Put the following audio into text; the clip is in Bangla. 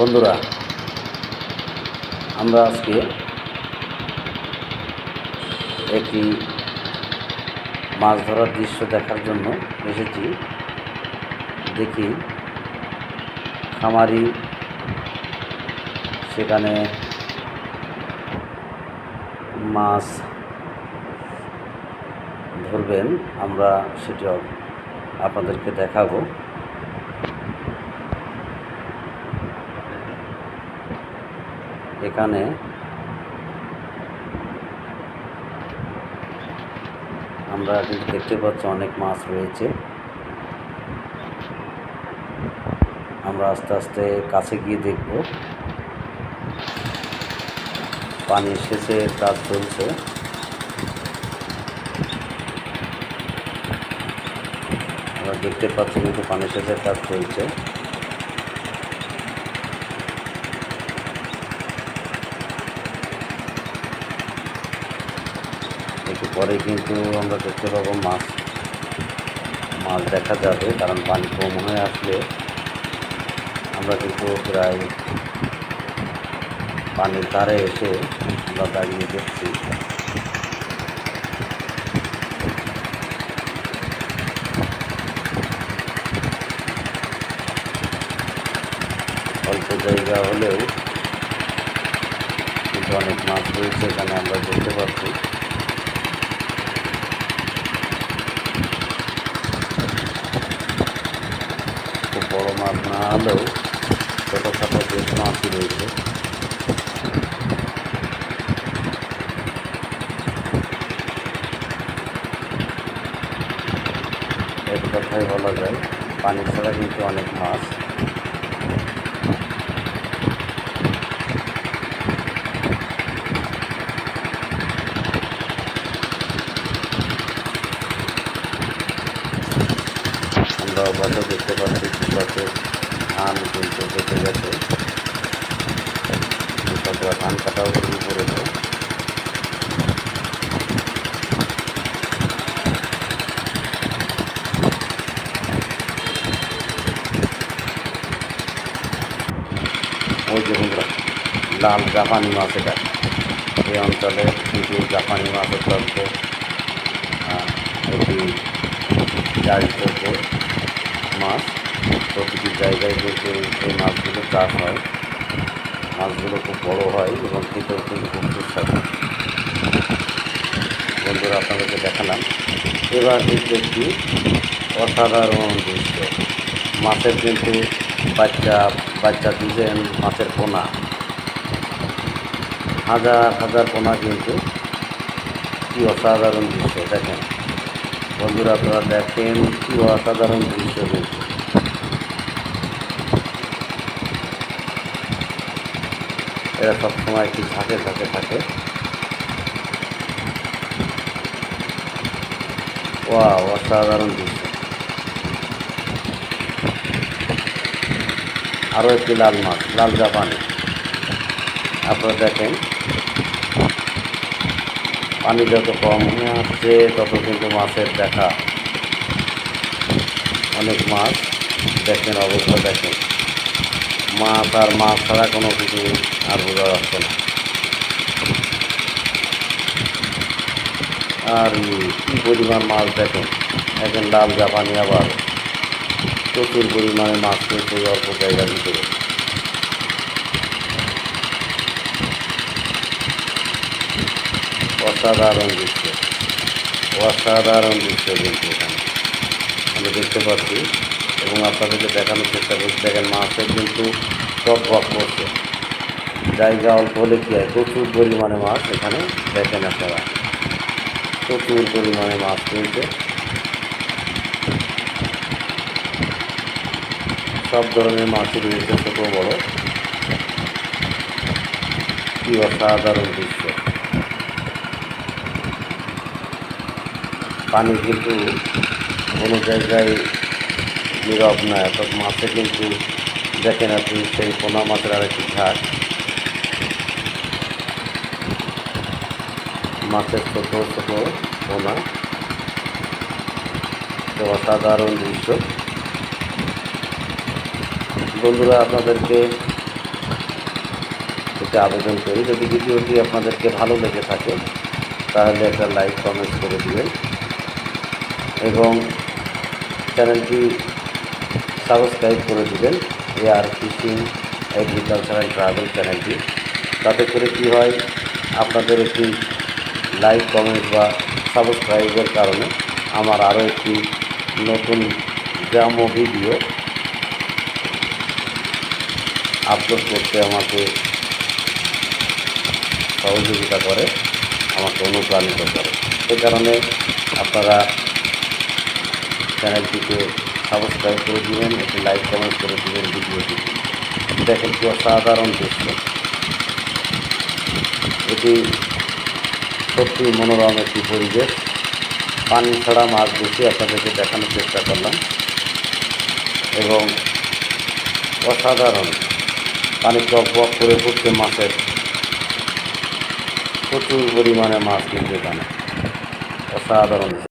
বন্ধুরা, আমরা আজকে একটি মাছ ধরার দৃশ্য দেখার জন্য এসেছি। দেখি খামারি সেখানে মাছ ধরবেন, আমরা সেটা আপনাদেরকে দেখাবো। এখানে আমরা কিন্তু দেখতে পাচ্ছি অনেক মাছ রয়েছে। আমরা আস্তে আস্তে কাছে গিয়ে দেখব। পানি সেচের কাজ চলছে। আমরা দেখতে পাচ্ছি কিন্তু পানি সেচের কাজ চলছে। একটু পরে কিন্তু আমরা দেখতে পাবো মাছ দেখা যাবে, কারণ পানি কম হয়ে আসলে আমরা কিন্তু প্রায় পানির ধারে এসে আমরা দাঁড়িয়ে দেখছি। অল্প জায়গা হলেও কিন্তু অনেক মাছ রয়েছে এখানে, আমরা দেখতে পাচ্ছি। খুব বড় মাছ না হলেও ছোটোখাটো বেশ মাছই রয়েছে। এক কথায় বলা যায় পানি ছাড়া কিন্তু অনেক মাছ। আমরা অবশ্য দেখতে পাচ্ছি কৃষকের ধান কিন্তু বেঁচে গেছে। কৃষকরা ধান কাটাও শুরু করেছে। ওই যে বন্ধুরা, লাল জাপানি মাছ, এটা এই অঞ্চলে কিন্তু জাপানি মাছ উপলব্ধ। এটি জালযোগ্য মাছ। প্রতিটি জায়গায় কিন্তু এই মাছগুলো চাষ হয়। মাছগুলো খুব বড় হয় এবং খেতেও কিন্তু খুব সুস্বাদু। বন্ধুরা, আপনাদেরকে দেখালাম। এবার কিন্তু একটি অসাধারণ দৃশ্য। মাছের কিন্তু বাচ্চা দিয়েছেন, মাছের পোনা, হাজার হাজার পোনা। কিন্তু কি অসাধারণ দৃশ্য দেখেন বন্ধুরা, আপনারা দেখেন কি অসাধারণ দৃশ্য। কিন্তু এরা সবসময় একটি থাকে। অসাধারণ দৃশ্য। আরও একটি লাল মাছ, লাল জাপানি। আপনারা দেখেন পানি যত কম হয়ে আসছে তত কিন্তু মাছের দেখা। অনেক মাছ দেখেন, অবস্থা দেখেন। মাছ আর মাছ ছাড়া কোনো কিছু আর বোঝা যাচ্ছে না। আর কী পরিমাণ মাছ দেখেন লাল জাপানি। আবার প্রচুর পরিমাণে মাছ রয়েছে অল্প জায়গার ভিতরে। অসাধারণ দৃশ্য কিন্তু এখানে আমরা দেখতে পাচ্ছি এবং আপনাদেরকে দেখানোর চেষ্টা করছি। দেখেন মাছের কিন্তু টক করছে। জায়গা অল্প হলে কী হয়, প্রচুর পরিমাণে মাছ এখানে দেখেন আপনারা। প্রচুর পরিমাণে মাছ রয়েছে, সব ধরনের মাছই রয়েছে, ছোট বড়। কি অসাধারণ দৃশ্য। পানি কিন্তু কোনো জায়গায় নীরব না। সব মাছে কিন্তু দেখেন আপনি, সেই পোনা মাছের আরেকটি ঘাট। মাছের ছোট পোনা। অসাধারণ দৃশ্য। বন্ধুরা, আপনাদেরকে আপনাদেরকে আবেদন করি, যদি ভিডিওটি আপনাদেরকে ভালো লেগে থাকে তাহলে একটা লাইক কমেন্ট করে দিবেন এবং চ্যানেলটি সাবস্ক্রাইব করে দিবেন। AR fishing agriculture and travel চ্যানেলটি, তাতে করে কী হয়, আপনাদের একটি লাইক কমেন্ট বা সাবস্ক্রাইবের কারণে আমার আরও একটি নতুন গ্রাম্য ভিডিও আপলোড করতে আমাকে সহযোগিতা করে, আমাকে অনুপ্রাণিত করে। সে কারণে আপনারা চ্যানেলটিকে সাবস্ক্রাইব করে দিবেন, একটি লাইক কমেন্ট করে দিবেন ভিডিওটি। দেখেন কি অসাধারণ দৃশ্য, এটি সত্যি মনোরম একটি পরিবেশ। পানি ছাড়া মাছ বেশি আপনাদেরকে দেখানোর চেষ্টা করলাম এবং অসাধারণ পানি টকবক করে পড়ছে মাছের, প্রচুর পরিমাণে মাছ কিন্তু এখানে, অসাধারণ।